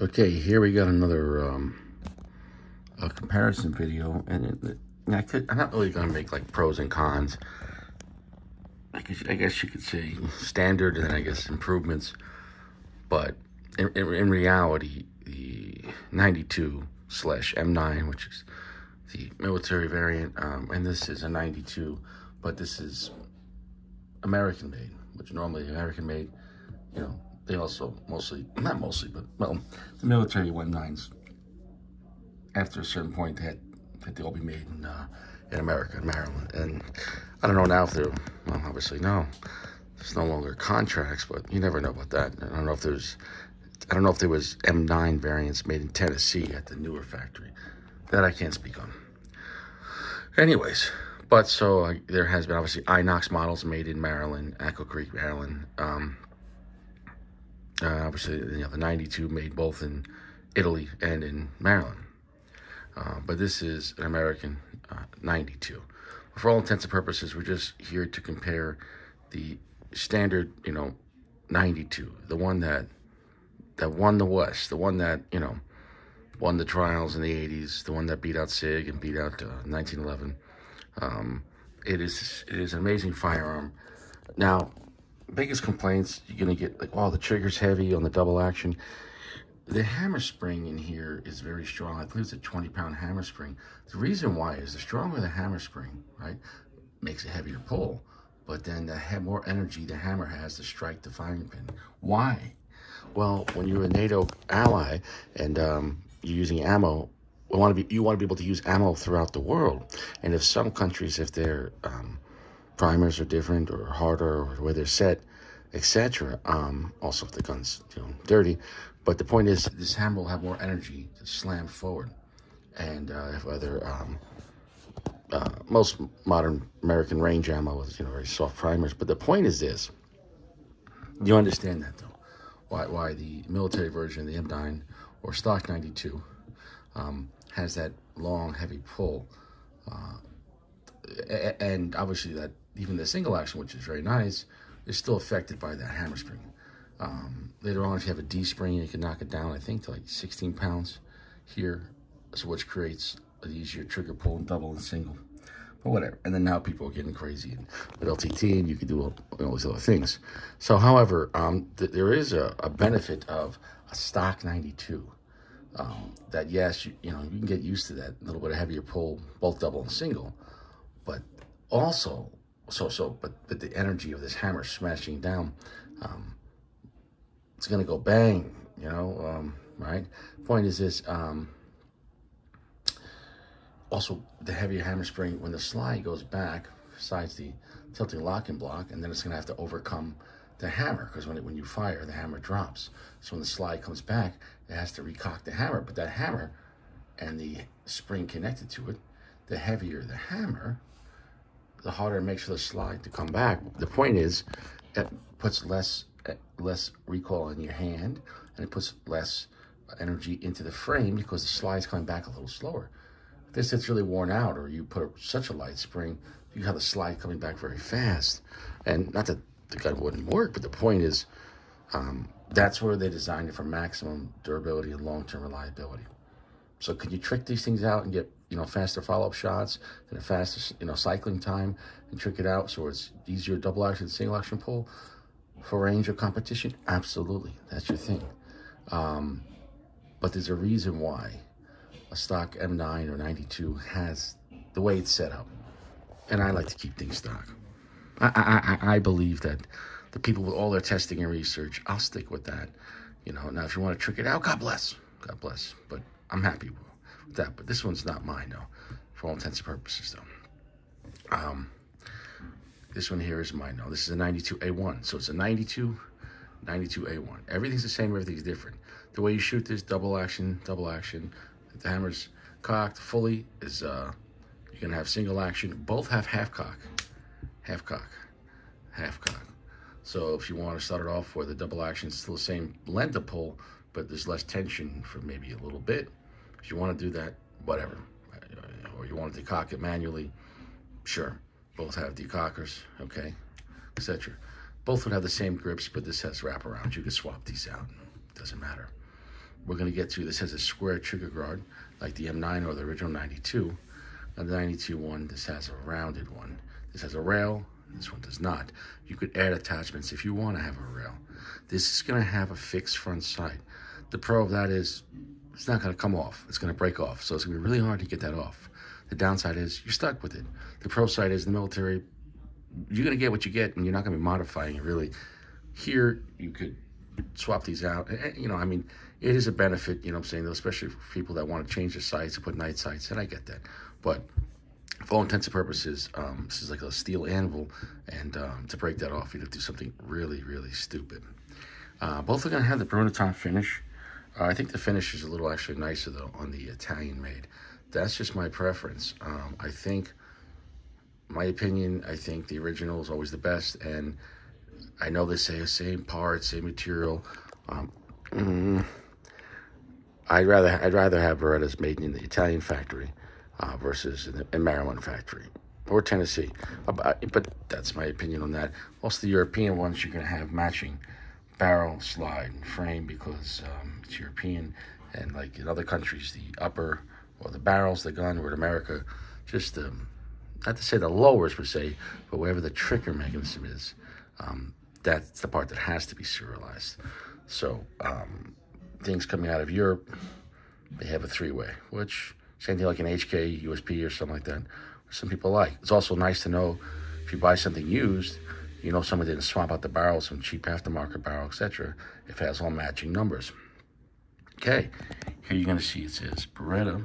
Okay, here we got another a comparison video, and I'm not really gonna make like pros and cons. I guess you could say standard, and then I guess improvements. But in reality, the 92/M9, which is the military variant, and this is a 92, but this is American made, which normally American made, you know, they also not mostly, but well, the military 19s, after a certain point, they all be made in America, in Maryland. And I don't know now if they're, well, obviously no, there's no longer contracts, but you never know about that. I don't know if there was M9 variants made in Tennessee at the newer factory. That I can't speak on. Anyways, but so there has been obviously Inox models made in Maryland, Echo Creek, Maryland. Obviously, the 92 made both in Italy and in Maryland. But this is an American 92. For all intents and purposes, we're just here to compare the standard, 92, the one that won the West, the one that, won the trials in the 80s, the one that beat out SIG and beat out 1911. It is an amazing firearm. Now, biggest complaints you're gonna get, like, oh, the trigger's heavy on the double action. The hammer spring in here is very strong. I believe it's a 20-pound hammer spring. The reason why is the stronger the hammer spring, right, makes a heavier pull, but then the more energy the hammer has to strike the firing pin. Why? Well, when you're a NATO ally and you're using ammo, you want to be able to use ammo throughout the world. And if some countries, if their primers are different or harder, or where they're set, etc. Also, if the gun's dirty. But the point is, this hammer will have more energy to slam forward. And if other most modern American range ammo is very soft primers. But the point is this: you understand that though. Why the military version of the M9 or stock 92 has that long, heavy pull, and obviously that even the single action, which is very nice, is still affected by that hammer spring. Later on, if you have a D spring, you can knock it down, I think, to like 16 pounds here, so which creates an easier trigger pull in double and single. But whatever. And then now people are getting crazy with LTT, and you can do all these other things. So, however, there is a benefit of a stock 92. That yes, you can get used to that little bit of heavier pull, both double and single, but also but the energy of this hammer smashing down, it's gonna go bang, right? Point is this. Also, the heavier hammer spring, when the slide goes back, besides the tilting locking block, and then it's going to have to overcome the hammer, because when you fire, the hammer drops. So when the slide comes back, it has to recock the hammer. But that hammer and the spring connected to it, the heavier the hammer, the harder it makes for the slide to come back. The point is, it puts less recoil in your hand, and it puts less energy into the frame because the slide's coming back a little slower. This it's really worn out, or you put such a light spring, you have the slide coming back very fast. And not that the gun wouldn't work, but the point is, that's where they designed it for maximum durability and long-term reliability. So could you trick these things out and get faster follow-up shots and a faster cycling time, and trick it out so it's easier double action, single action pull for range or competition? Absolutely, that's your thing. But there's a reason why a stock M9 or 92 has the way it's set up. And I like to keep things stock. I believe that the people with all their testing and research, I'll stick with that. Now if you want to trick it out, God bless. God bless. But I'm happy with that. But this one's not mine, though, for all intents and purposes, though. This one here is mine, though. This is a 92A1. So it's a 92A1. Everything's the same, everything's different. The way you shoot this, double action. The hammer's cocked fully is, you're going to have single action. Both have half cock. So if you want to start it off where the double action is still the same length of pull, but there's less tension for maybe a little bit, if you want to do that, whatever. Or you want to decock it manually, sure. Both have decockers, okay, etc. Both would have the same grips, but this has wraparound. You can swap these out. Doesn't matter. we're going to get to, this has a square trigger guard, like the M9 or the original 92. Now the 92 one, this has a rounded one. This has a rail, this one does not. You could add attachments if you want to have a rail. This is going to have a fixed front sight. The pro of that is, it's not going to come off. It's going to break off. So it's going to be really hard to get that off. The downside is you're stuck with it. The pro side is the military, you're going to get what you get and you're not going to be modifying it really. Here, you could swap these out. You know, I mean, it is a benefit, you know what I'm saying, especially for people that want to change their sights and put night sights, and I get that. But for all intents and purposes, this is like a steel anvil, and to break that off, you'd have to do something really, really stupid. Both are going to have the Beretta finish. I think the finish is a little actually nicer, though, on the Italian-made. That's just my preference. I think, my opinion, I think the original is always the best, and I know they say same parts, same material. I'd rather have Berettas made in the Italian factory versus in the Maryland factory or Tennessee. But that's my opinion on that. Also, the European ones, you're going to have matching barrel, slide, and frame because it's European. And like in other countries, the upper or the barrels, the gun, or in America, just not to say the lowers per se, but wherever the trigger mechanism is, that's the part that has to be serialized. So things coming out of Europe, they have a three-way, which same thing like an HK, USP, or something like that, which some people like. It's also nice to know if you buy something used, you know someone didn't swap out the barrel, some cheap aftermarket barrel, etc., if it has all matching numbers. Okay, here you're going to see it says Beretta,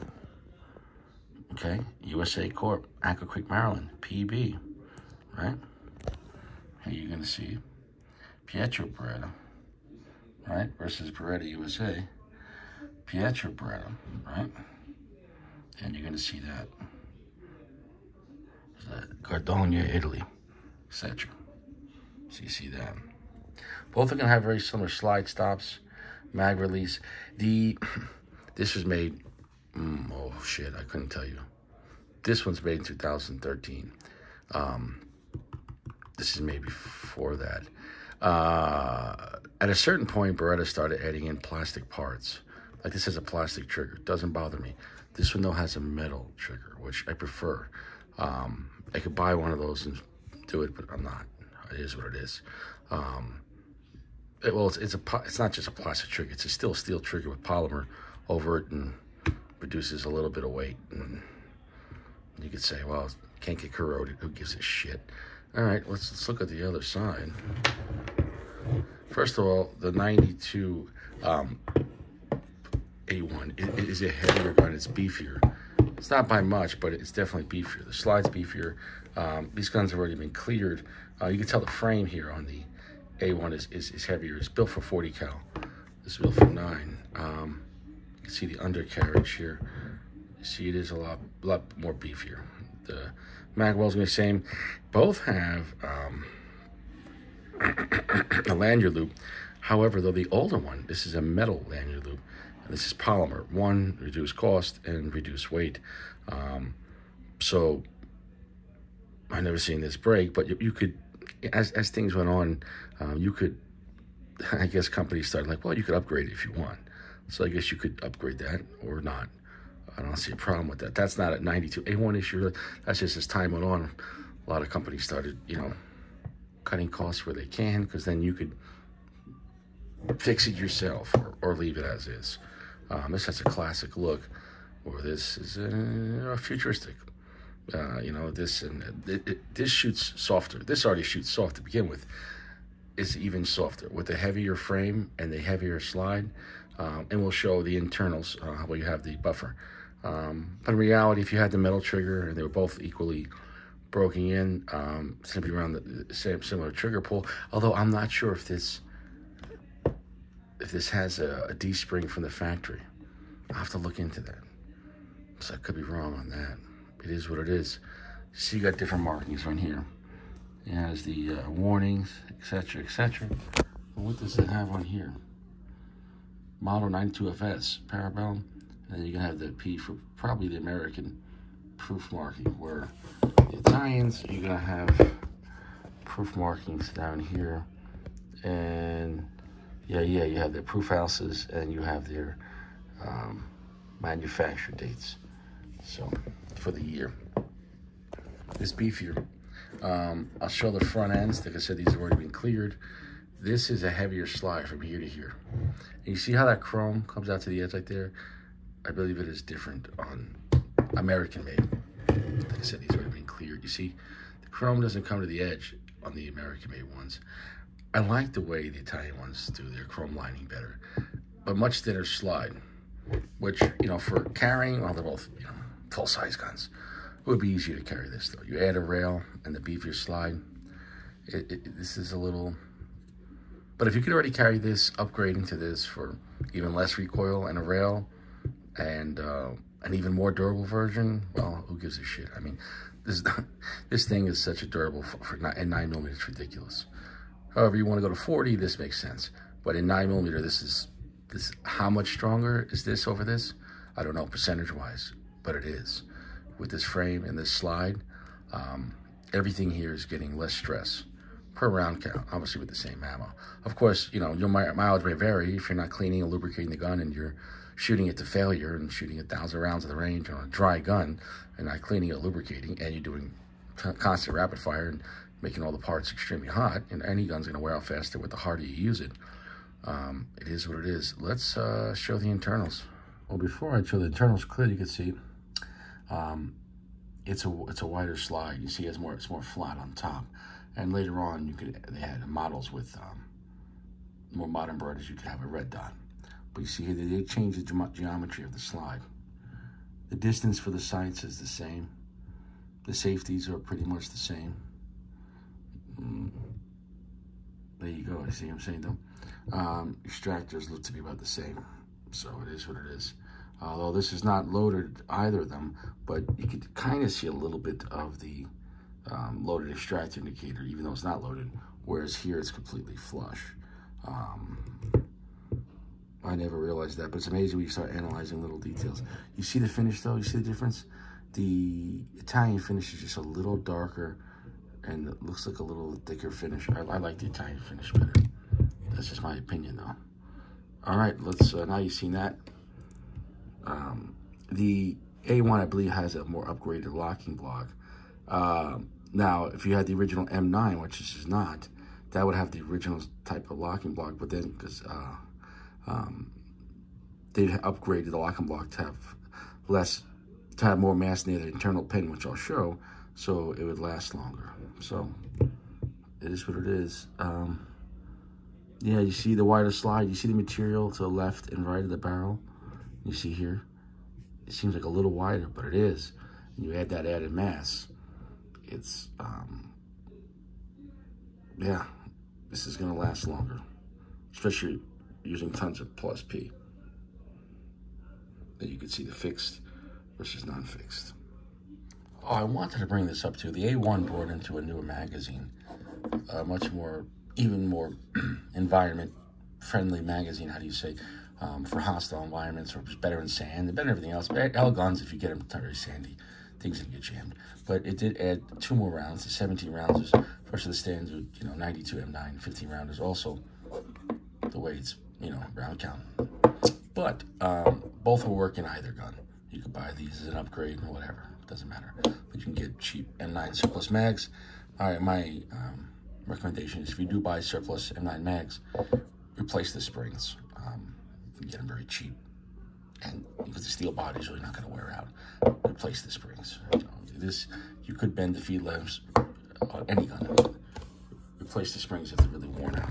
okay, USA Corp, Aqua Creek, Maryland, PB, right? Here you're going to see Pietro Beretta, right, versus Beretta USA, Pietro Beretta, right? And you're going to see that. Gardogna, Italy, etc. So you see that. Both are going to have very similar slide stops, mag release. This was made, oh shit, I couldn't tell you. This one's made in 2013. This is made before that. At a certain point, Beretta started adding in plastic parts. Like this has a plastic trigger. Doesn't bother me. This one, though, has a metal trigger, which I prefer. I could buy one of those and do it, but I'm not. It is what it is. It's not just a plastic trigger. It's a still steel trigger with polymer over it and produces a little bit of weight. And you could say, well, can't get corroded. Who gives a shit? All right, let's look at the other side. First of all, the 92 A1 it is a heavier gun. It's beefier. It's not by much, but it's definitely beefier. The slide's beefier. These guns have already been cleared. You can tell the frame here on the A1 is heavier. It's built for 40 cal. This is built for 9. You can see the undercarriage here. You see it is a lot more beefier. The mag wells are the same. Both have a lanyard loop. However, though the older one, this is a metal lanyard loop, and this is polymer. One, reduce cost and reduce weight. So I've never seen this break, but you could, as things went on, you could, I guess companies started like, well, you could upgrade it if you want. So I guess you could upgrade that or not. I don't see a problem with that. That's not a 92 A1 issue. That's just as time went on, a lot of companies started, you know, cutting costs where they can, because then you could fix it yourself or leave it as is. This has a classic look, or this is futuristic. You know, this shoots softer. This already shoots soft to begin with. It's even softer with the heavier frame and the heavier slide. And we'll show the internals, how you have the buffer. But in reality, if you had the metal trigger and they were both equally broken in, simply around the same similar trigger pull. Although I'm not sure if this has a D-spring from the factory. I'll have to look into that. So I could be wrong on that. It is what it is. See, you got different markings right here. It has the warnings, etc., etc. What does it have on here? Model 92FS, Parabellum. And then you can have the P for probably the American proof marking, where the Italians, you're going to have proof markings down here. And Yeah, you have their proof houses and you have their manufacture dates. So, for the year. This beefier. I'll show the front ends. Like I said, these have already been cleared. This is a heavier slide from here to here. And you see how that chrome comes out to the edge right there? I believe it is different on American made. Like I said, these have already been cleared. You see, the chrome doesn't come to the edge on the American made ones. I like the way the Italian ones do their chrome lining better, but much thinner slide, which, you know, for carrying, well, they're both, you know, full-size guns. It would be easier to carry this, though. You add a rail and the beefier slide. This is a little... But if you could already carry this, upgrading to this for even less recoil and a rail and an even more durable version, well, who gives a shit? I mean, this thing is such a durable, and 9mm, it's ridiculous. However, you want to go to 40, this makes sense. But in 9mm, this how much stronger is this over this? I don't know percentage-wise, but it is. With this frame and this slide, everything here is getting less stress per round count, obviously with the same ammo. Of course, you know, your mileage may vary if you're not cleaning and lubricating the gun and you're shooting it to failure and shooting 1,000 rounds of the range on a dry gun and not cleaning or lubricating, and you're doing constant rapid fire and making all the parts extremely hot, and any gun's gonna wear out faster with the harder you use it. It is what it is. Let's show the internals. Well, before I show the internals clear, you can see it's a wider slide. You see, it's more flat on top. And later on, they had models with more modern Berettas. You could have a red dot. But you see here, they did change the geometry of the slide. The distance for the sights is the same. The safeties are pretty much the same. There you go. You see what I'm saying, though? Extractors look to be about the same. So it is what it is. Although this is not loaded, either of them, but you can kind of see a little bit of the loaded extractor indicator, even though it's not loaded, whereas here it's completely flush. I never realized that, but it's amazing when you start analyzing little details. You see the finish, though? You see the difference? The Italian finish is just a little darker, and it looks like a little thicker finish. I like the Italian finish better. That's just my opinion, though. All right, let's, now you've seen that. The A1, I believe, has a more upgraded locking block. Now, if you had the original M9, which this is not, that would have the original type of locking block, but then, because they upgraded the locking block to have more mass near the internal pin, which I'll show, so it would last longer. So, it is what it is. Yeah, you see the wider slide, you see the material to the left and right of the barrel. You see here, it seems like a little wider, but it is. And you add that added mass, it's, yeah, this is gonna last longer, especially using tons of plus P. Then you can see the fixed versus non-fixed. Oh, I wanted to bring this up too. The A1 brought into a newer magazine, much more, even more environment-friendly magazine, how do you say, for hostile environments, or just better in sand, better than everything else. All guns, if you get them very sandy, things can get jammed. But it did add 2 more rounds. The 17 rounds versus the standard, you know, 92 M9, 15 rounders. Also, the way it's, you know, round count. But both will work in either gun. You could buy these as an upgrade or whatever. It doesn't matter. But you can get cheap M9 surplus mags. All right, my recommendation is if you do buy surplus M9 mags, replace the springs. You can get them very cheap. And because the steel body is really not going to wear out, replace the springs. So you could bend the feed levers on any gun. Replace the springs if they're really worn out.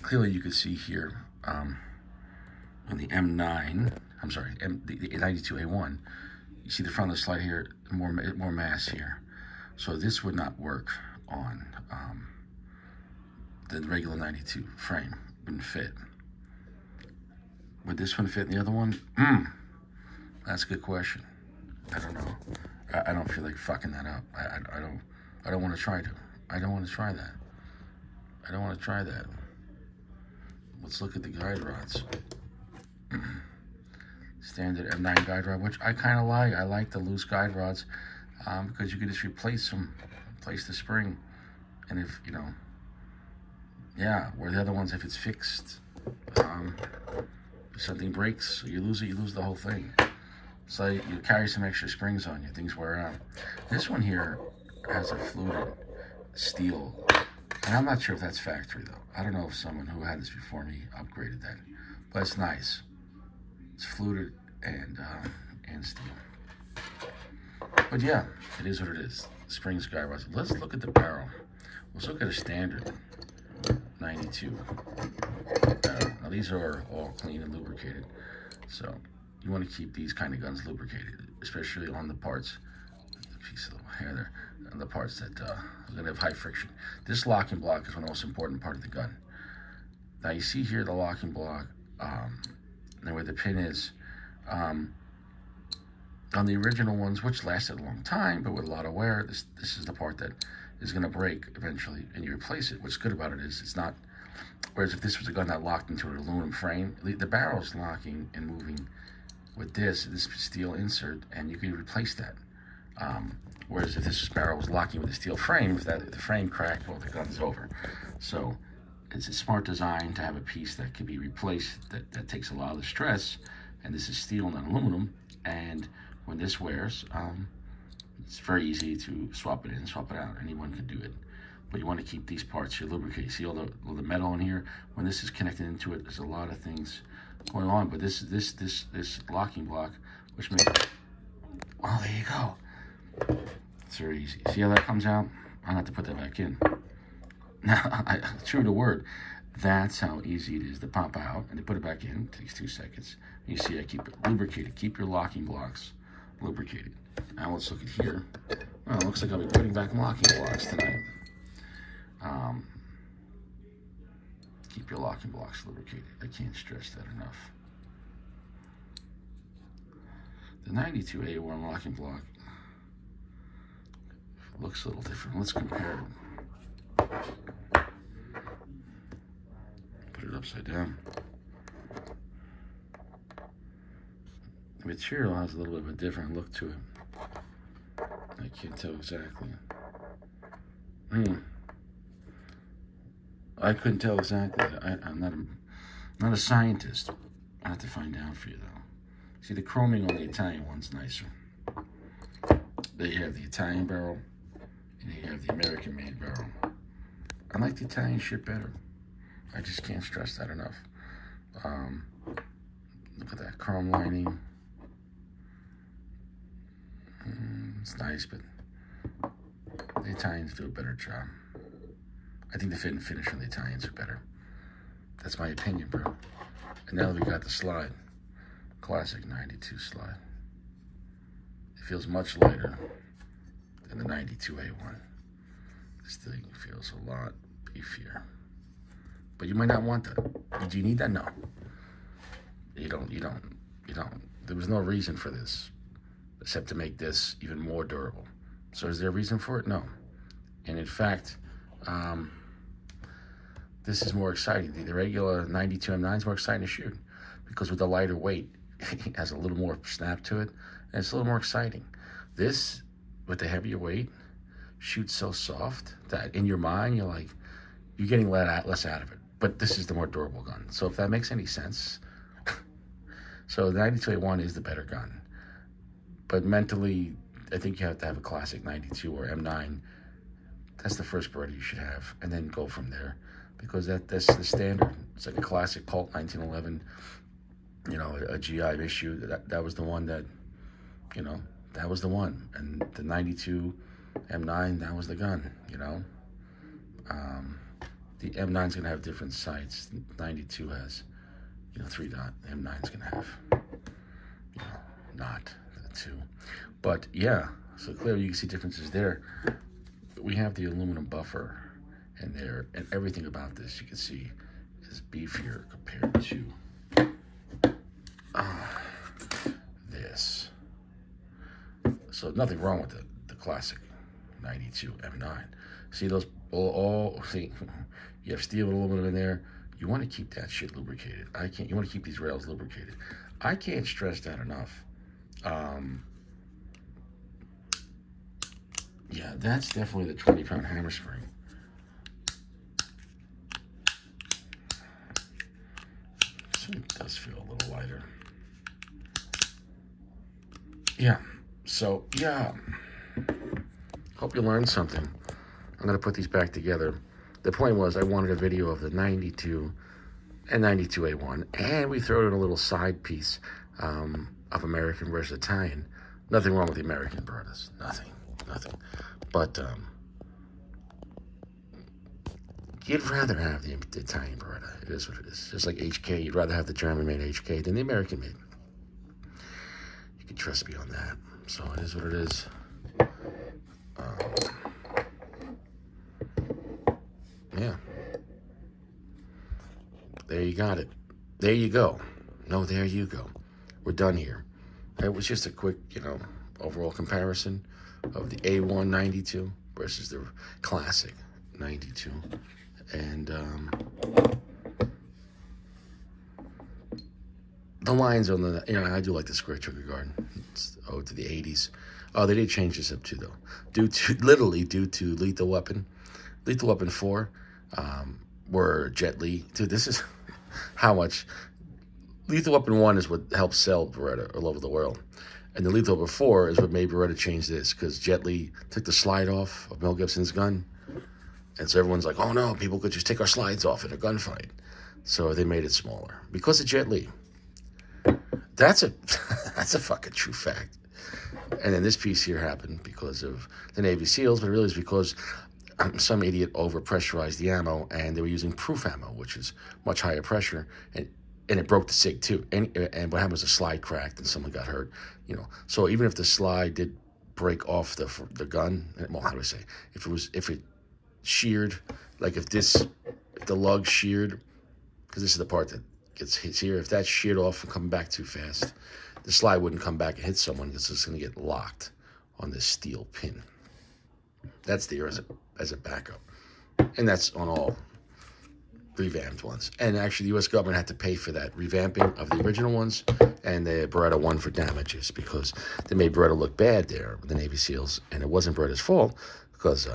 Clearly, you can see here on the M9, I'm sorry, the 92A1, you see the front of the slide here, more mass here. So this would not work on the regular 92 frame. Wouldn't fit. Would this one fit in the other one? That's a good question. I don't know. I don't feel like fucking that up. I don't want to try to. I don't want to try that. I don't want to try that. Let's look at the guide rods. Standard M9 guide rod, which I kind of like. I like the loose guide rods because you can just replace them, replace the spring. And if, you know, Yeah, where the other ones, if it's fixed, if something breaks, you lose it, you lose the whole thing. So you carry some extra springs on you, things wear out. This one here has a fluted steel, and I'm not sure if that's factory though. I don't know if someone who had this before me upgraded that, but it's nice. It's fluted and steel. But yeah, it is what it is. Springs guy was. Let's look at the barrel. Let's look at a standard 92 barrel. Now these are all clean and lubricated, so you want to keep these kind of guns lubricated, especially on the parts. A piece of hair there, on the parts that are going to have high friction. This locking block is one of the most important part of the gun. Now you see here the locking block, and where the pin is. On the original ones, which lasted a long time, but with a lot of wear, this is the part that is going to break eventually, and you replace it. What's good about it is it's not, whereas if this was a gun that locked into an aluminum frame, the barrel's locking and moving with this steel insert, and you can replace that. Whereas if this barrel was locking with a steel frame, if the frame cracked, well, the gun's over. So it's a smart design to have a piece that could be replaced, that takes a lot of the stress, and this is steel, not aluminum, and when this wears, it's very easy to swap it in, swap it out. Anyone can do it. But you want to keep these parts here lubricated. See all the metal in here? When this is connected into it, there's a lot of things going on. But this locking block, which makes, well, there you go. It's very easy. See how that comes out? I'm gonna have to put that back in. Now, true to word, that's how easy it is to pop out and to put it back in. It takes 2 seconds. You see, I keep it lubricated. Keep your locking blocks lubricated. Now let's look at here. Well, it looks like I'll be putting back locking blocks tonight. Keep your locking blocks lubricated. I can't stress that enough. The 92A1 locking block looks a little different. Let's compare it. Put it upside down. The material has a little bit of a different look to it. I can't tell exactly. I couldn't tell exactly. I'm not a scientist. I have to find out for you though. See, the chroming on the Italian one's nicer. They have the Italian barrel, and they have the American-made barrel. I like the Italian shit better. I just can't stress that enough. Look at that chrome lining. It's nice, but the Italians do a better job. I think the fit and finish on the Italians are better. That's my opinion, bro. And now that we got the slide, classic 92 slide. It feels much lighter than the 92A1. This thing feels a lot beefier. But you might not want that. Do you need that? No. You don't. There was no reason for this, except to make this even more durable. So is there a reason for it? No. And in fact, this is more exciting. The regular 92 M9 is more exciting to shoot because with the lighter weight, it has a little more snap to it, and it's a little more exciting. This, with the heavier weight, shoots so soft that in your mind, you're getting less out of it. But this is the more durable gun. So if that makes any sense, so the 92A1 is the better gun. But mentally, I think you have to have a classic 92 or M9. That's the first Beretta you should have, and then go from there, because that's the standard. It's like a classic Colt 1911, a GI issue. That was the one that, that was the one. And the 92 M9, that was the gun, The M9's gonna have different sights. 92 has, 3-dot. M9's gonna have, not the 2. But yeah, so clearly you can see differences there. We have the aluminum buffer in there, and everything about this you can see is beefier compared to this. So nothing wrong with the classic 92 M9. See those see, you have steel and aluminum in there. You want to keep that shit lubricated. You want to keep these rails lubricated. I can't stress that enough. Yeah, that's definitely the 20-pound hammer spring. It does feel a little lighter. Yeah, so, yeah. Hope you learned something. I'm going to put these back together. The point was I wanted a video of the 92 and 92A1, and we throw in a little side piece of American versus Italian. Nothing wrong with the American Berettas. Nothing. But you'd rather have the Italian Beretta. It is what it is. Just like HK, you'd rather have the German-made HK than the American-made. You can trust me on that. So it is what it is. Yeah. There you got it. There you go. No, there you go. We're done here. It was just a quick, overall comparison of the A1 92 versus the classic 92. And the lines on the, I do like the square trigger guard. It's owed to the 80s. Oh, they did change this up too, though. Due to Lethal Weapon. Lethal Weapon 4 were Jet Li. Dude, this is how much. Lethal Weapon 1 is what helped sell Beretta all over the world. And the Lethal Weapon 4 is what made Beretta change this, because Jet Li took the slide off of Mel Gibson's gun. And so everyone's like, oh no, people could just take our slides off in a gunfight. So they made it smaller. Because of Jet Li. That's a fucking true fact. And then this piece here happened because of the Navy SEALs, but it really is because some idiot overpressurized the ammo, and they were using proof ammo, which is much higher pressure, and it broke the SIG too. And what happened was the slide cracked and someone got hurt. So even if the slide did break off the gun, well, how do I say? If it sheared, like if the lug sheared, because this is the part that gets hit here. If that sheared off and coming back too fast, the slide wouldn't come back and hit someone. It's just going to get locked on this steel pin. That's there as a backup. And that's on all revamped ones. And actually, the U.S. government had to pay for that revamping of the original ones, and the Beretta won for damages because they made Beretta look bad there with the Navy SEALs, and it wasn't Beretta's fault because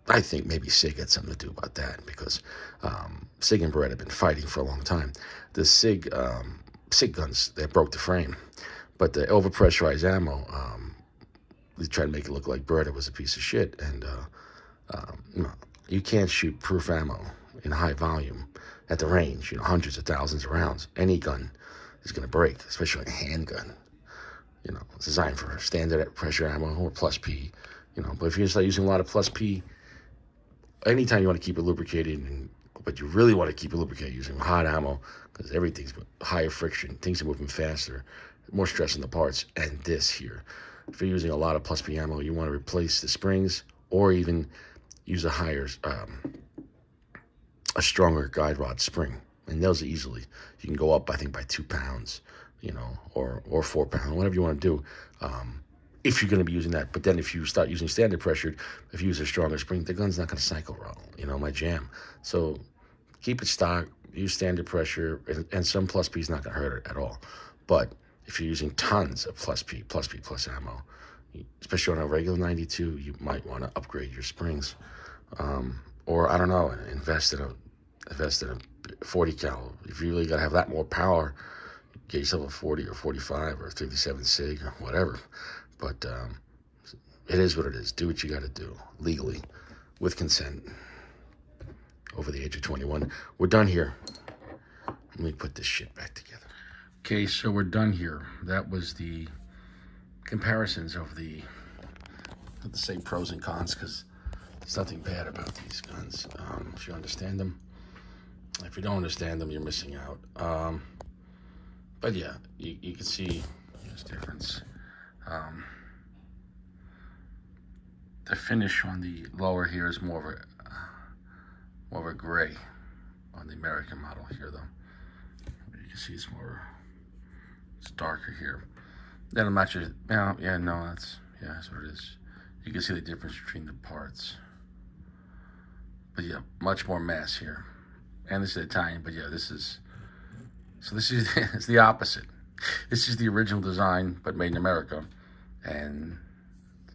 I think maybe SIG had something to do about that because SIG and Beretta have been fighting for a long time. The SIG guns, they broke the frame, but the overpressurized ammo, they tried to make it look like Beretta was a piece of shit, and you can't shoot proof ammo in high volume at the range, hundreds of thousands of rounds. Any gun is going to break, especially a handgun. It's designed for standard pressure ammo or plus P, but if you start using a lot of plus P, anytime you want to keep it lubricated, but you really want to keep it lubricated using hot ammo, because everything's higher friction, things are moving faster, more stress on the parts. And this here, if you're using a lot of plus P ammo, you want to replace the springs or even use a stronger guide rod spring. And those are easily, you can go up, I think, by 2 pounds, or 4 pounds, whatever you want to do. If you're going to be using that. But then if you start using standard pressured, if you use a stronger spring, the gun's not going to cycle roll, my jam. So keep it stock, use standard pressure, and some plus P is not going to hurt it at all. But if you're using tons of plus P plus ammo, especially on a regular 92, you might want to upgrade your springs. Or, I don't know, invest in a 40 cal. If you really got to have that more power, get yourself a 40 or 45 or 37 SIG or whatever. But it is what it is. Do what you got to do legally with consent over the age of 21. We're done here. Let me put this shit back together. Okay, so we're done here. That was the comparisons of the, not to say pros and cons, because there's nothing bad about these guns if you understand them. If you don't understand them, you're missing out. But yeah, you can see there's difference. The finish on the lower here is more of a gray on the American model here, though. You can see it's darker here. That'll match it. That's what it is. You can see the difference between the parts. But yeah, much more mass here. And this is Italian, but yeah, it's the opposite. This is the original design, but made in America. And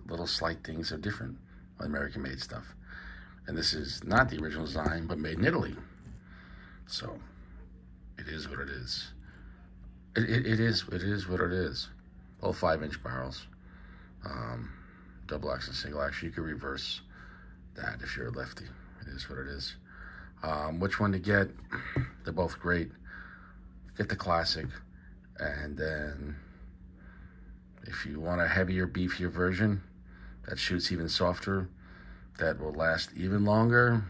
little slight things are different on American-made stuff. And this is not the original design, but made in Italy. So, It is what it is. It is what it is. All 5-inch barrels. Double action, single action. You can reverse that if you're a lefty. It is what it is. Which one to get? They're both great. Get the classic, and then if you want a heavier, beefier version that shoots even softer, that will last even longer.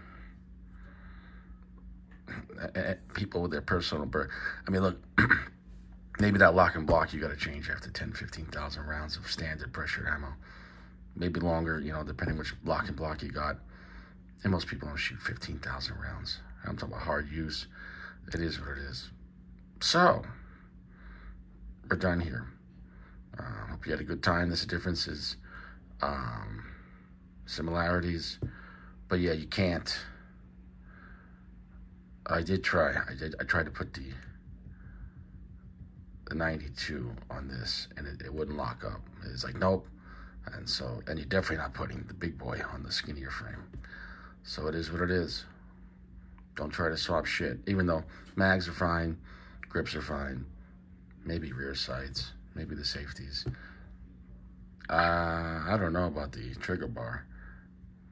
People with their personal I mean, look, maybe that lock and block you got to change after 10, 15,000 rounds of standard pressure ammo. Maybe longer, depending which lock and block you got. And most people don't shoot 15,000 rounds. I'm talking about hard use. It is what it is. So, we're done here. Hope you had a good time. There's differences, similarities, but yeah, you can't. I tried to put the 92 on this, and it wouldn't lock up. It's like, nope. And you're definitely not putting the big boy on the skinnier frame. So it is what it is. Don't try to swap shit. Even though mags are fine, grips are fine, maybe rear sights, maybe the safeties. I don't know about the trigger bar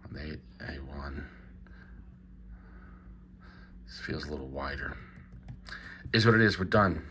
on the A1. This feels a little wider. Is what it is. We're done.